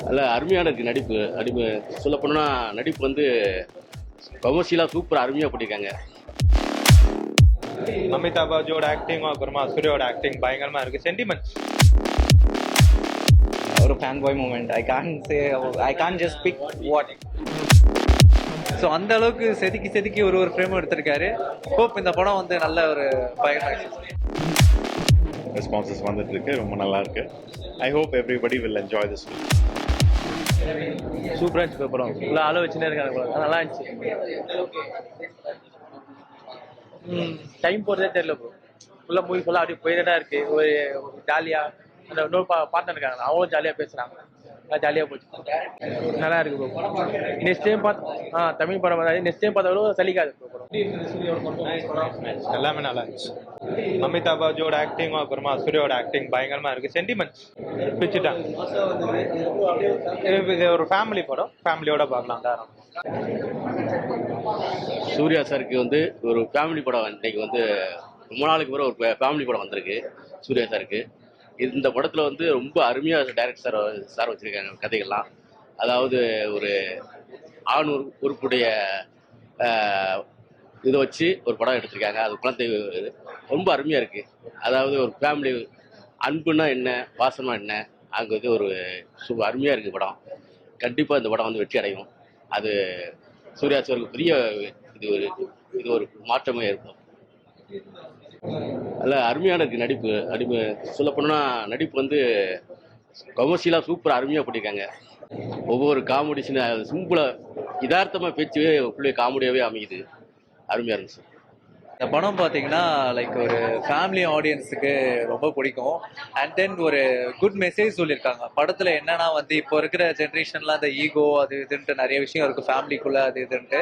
நல்ல அருமையான இருக்குது நடிப்பு. சொல்லப்போனா நடிப்பு வந்து கமர்ஷியலாக சூப்பர் அருமையாக பண்ணியிருக்காங்க. அமிதாப் பாஜோட ஆக்டிங்கும் அப்புறமா சூர்யாவோட ஆக்டிங் பயங்கரமா இருக்கு. சென்டிமெண்ட்ஸ் ஒரு fanboy moment. I can just pick what. So அந்த அளவுக்கு செதுக்கி ஒரு ஃப்ரேம் எடுத்திருக்காரு. ஹோப் இந்த படம் வந்து நல்ல ஒரு பயங்கர ரெஸ்பான்சஸ் வந்துட்டு இருக்கு, ரொம்ப நல்லா இருக்கு. I hope everybody will enjoy this film. சூப்பராக இருந்துச்சு படம். ஃபுல்லாக அளவு வச்சுன்னே இருக்காங்க, நல்லா இருந்துச்சு. டைம் போகிறதே தெரியல ப்ரோ. ஃபுல்லாக மூவி ஃபுல்லாக அப்படியே போயிட்டே தான் இருக்கு. ஒரு ஜாலியாக அந்த இன்னொரு பார்ட்னர் இருக்காங்க, அவங்களும் ஜாலியாக பேசுகிறாங்க. ஜாலியாக போச்சு, நல்லா இருக்கு ப்ரோ. நெக்ஸ்ட் டைம் தமிழ் படம் நெக்ஸ்ட் டைம் பார்த்தாலும் சலிக்காது ப்ரோ படம். எல்லாமே நல்லா இருந்துச்சு. அமிதாப் பாஜோட ஆக்டிங்கும் அப்புறமா சூர்யாவோட ஆக்டிங் பயங்கரமா இருக்கு. சென்டிமெண்ட்ஸ் பிடிச்சிட்டாங்க. இது ஒரு ஃபேமிலி படம், ஃபேமிலியோட பார்க்கலாம் தாராளம். சூர்யா சாருக்கு வந்து ஒரு ஃபேமிலி படம் இன்னைக்கு வந்து ரொம்ப நாளுக்கு பிறகு ஒரு ஃபேமிலி படம் வந்திருக்கு சூர்யா சாருக்கு. இந்த படத்தில் வந்து ரொம்ப அருமையாக டைரக்டர் சார் வச்சுருக்காங்க கதைகள்லாம். அதாவது ஒரு ஆண் உறுப்புடைய இதை வச்சு ஒரு படம் எடுத்திருக்காங்க. அது குழந்தை இது ரொம்ப அருமையாக இருக்குது. அதாவது ஒரு ஃபேமிலி அன்புன்னா என்ன, பாசமா என்ன, அங்கே வந்து ஒரு அருமையாக இருக்குது படம். கண்டிப்பாக இந்த படம் வந்து வெற்றி அடையும். அது சூர்யா சாருக்கு பெரிய இது ஒரு மாற்றமே இருக்கும். நல்ல அருமையான இருக்குது நடிப்பு. சொல்லப்போனா நடிப்பு வந்து கமர்ஷியலாக சூப்பர் அருமையாக பண்ணியிருக்காங்க. ஒவ்வொரு காமெடி சிம்பிளாக யதார்த்தமாக பேச்சு ஃபுல்லே காமெடியாகவே அமையுது. அருமையாக இருந்துச்சு. இந்த படம் பார்த்தீங்கன்னா லைக் ஒரு ஃபேமிலி ஆடியன்ஸுக்கு ரொம்ப பிடிக்கும். அண்ட் தென் ஒரு குட் மெசேஜ் சொல்லியிருக்காங்க படத்தில். என்னன்னா வந்து இப்போ இருக்கிற ஜென்ரேஷன்லாம் அந்த ஈகோ அது இதுன்ட்டு நிறைய விஷயம் இருக்குது ஃபேமிலிக்குள்ளே அது இதுன்ட்டு.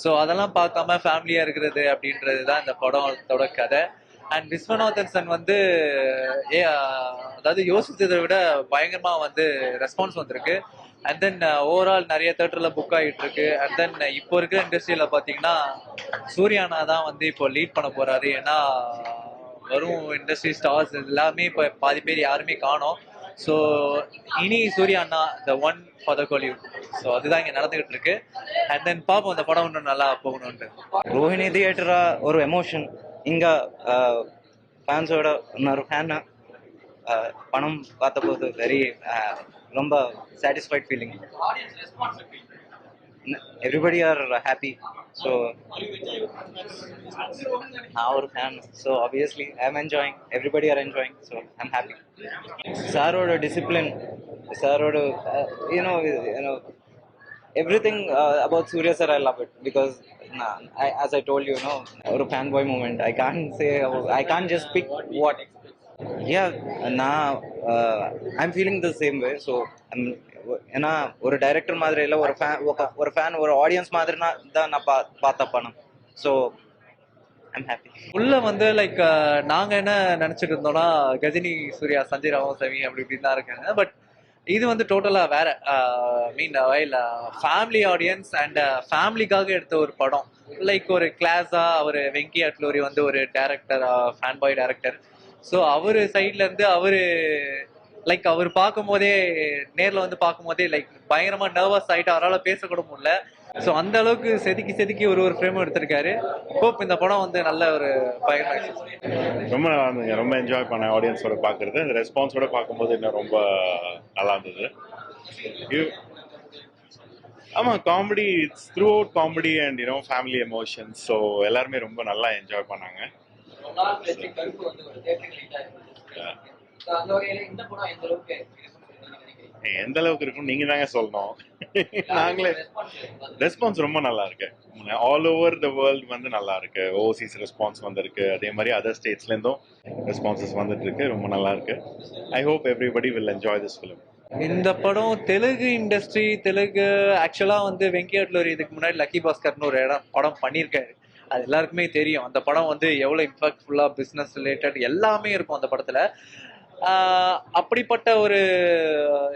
ஸோ அதெல்லாம் பார்க்காம ஃபேமிலியாக இருக்கிறது அப்படின்றது தான் இந்த படத்தோட கதை. அண்ட் விஸ்வநாதன் சன் வந்து அதாவது யோசித்ததை விட பயங்கரமாக வந்து ரெஸ்பான்ஸ் வந்திருக்கு. அண்ட் தென் ஓவரால் நிறைய தேட்டரில் புக் ஆகிட்டு இருக்கு. அண்ட் தென் இப்போ இருக்கிற இண்டஸ்ட்ரியில் பார்த்தீங்கன்னா சூர்யானா தான் வந்து இப்போ லீட் பண்ண போறாரு. ஏன்னா வரும் இண்டஸ்ட்ரி ஸ்டார்ஸ் எல்லாமே இப்போ பாதி பேர் யாருமே காணோம். ஸோ இனி சூர்யானா the one for the Kollywood. So அதுதான் இங்கே நடந்துகிட்டு இருக்கு. அண்ட் தென் பார்ப்போம் இந்த படம் இன்னும் நல்லா போகணும்னு. ரோஹிணி தியேட்டரா ஒரு எமோஷன். இங்க ஃபேன்ஸோட இன்னொரு ஃபேன் படம் பார்த்தபோது வெரி ரொம்ப satisfied feeling. Everybody are happy. So நான் ஒரு fan. So obviously I am enjoying, everybody are enjoying. So I am happy. சாரோட டிசிப்ளின், சாரோட you know everything about Surya sir, I love it because as I told you, or a fanboy moment. I can't just pick what. Yeah, now I'm feeling the same way. So ஏன்னா ஒரு director மாதிரி இல்லை, ஒரு fan ஒரு audience மாதிரி தான் நான் பார்த்த படம். So I'm happy. உள்ள வந்து லைக் நாங்கள் என்ன நினச்சிட்டு இருந்தோம்னா கஜினி சூர்யா சஞ்சய் ராமசாமி அப்படி இப்படின்னு தான் இருக்காங்க. பட் இது வந்து டோட்டலாக வேற. மீன் வைல் ஃபேமிலி ஆடியன்ஸ் அண்ட் ஃபேமிலிக்காக எடுத்த ஒரு படம். லைக் ஒரு கிளாஸாக அவர் வெங்கி அட்லூரி வந்து ஒரு director, fan boy director. So அவர் சைட்லேருந்து அவர் பார்க்கும்போதே நேரில் வந்து பார்க்கும்போதே லைக் பயங்கரமாக நர்வஸ் ஆகிட்டு அவரால் பேசக்கூட முடியல. ஸோ அந்த அளவுக்கு செதுக்கி ஒரு ஃப்ரேம் எடுத்திருக்காரு. ஹோப் இந்த படம் வந்து நல்ல ஒரு பயங்கர ரொம்ப நல்லா இருந்ததுங்க. ரொம்ப என்ஜாய் பண்ணேன் ஆடியன்ஸோட பார்க்குறது. இந்த ரெஸ்பான்ஸோட பார்க்கும்போது இன்னும் ரொம்ப நல்லா இருந்தது. ஆமாம், comedy, it's through out comedy and family emotions. So எல்லாருமே ரொம்ப நல்லா என்ஜாய் பண்ணாங்க. எந்த அளவுக்கு இருக்கும் நீங்க தாங்க சொல்லணும். நாங்களே ரெஸ்பான்ஸ் ரொம்ப நல்லா இருக்கு. ஆல் ஓவர் த வேர்ல்டு வந்து நல்லா இருக்கு. ஓவர்சீஸ் ரெஸ்பான்ஸ் வந்திருக்கு. அதே மாதிரி அதர் ஸ்டேட்ஸ்ல இருந்தும் ரெஸ்பான்சஸ் வந்துட்டு இருக்கு. ரொம்ப நல்லா இருக்கு. I hope everybody will enjoy this film. இந்த படம் தெலுங்கு இண்டஸ்ட்ரி, ஆக்சுவலா வந்து வெங்கி அட்லூரி இதுக்கு முன்னாடி லக்கி பாஸ்கர்னு ஒரு படம் பண்ணியிருக்காரு. அது எல்லாருக்குமே தெரியும். அந்த படம் வந்து எவ்வளோ இம்பாக்ட்ஃபுல்லாக பிஸ்னஸ் ரிலேட்டட் எல்லாமே இருக்கும் அந்த படத்தில். அப்படிப்பட்ட ஒரு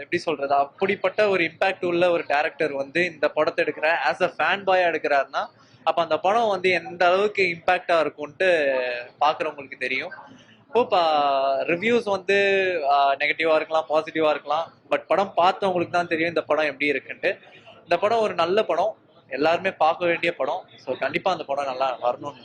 எப்படி சொல்றது, அப்படிப்பட்ட ஒரு இம்பாக்ட் உள்ள ஒரு டைரக்டர் வந்து இந்த படத்தை எடுக்கிற ஆஸ் அ ஃபேன் பாயா எடுக்கிறாருன்னா அப்போ அந்த படம் வந்து எந்த அளவுக்கு இம்பாக்டா இருக்கும்ட்டு பார்க்குறவங்களுக்கு தெரியும். ஹோப் ரிவ்யூஸ் வந்து நெகட்டிவாக இருக்கலாம், பாசிட்டிவாக இருக்கலாம். பட் படம் பார்த்தவங்களுக்கு தான் தெரியும் இந்த படம் எப்படி இருக்குன்ட்டு. இந்த படம் ஒரு நல்ல படம், எல்லாருமே பார்க்க வேண்டிய படம். ஸோ கண்டிப்பாக அந்த படம் நல்லா வரணும்னு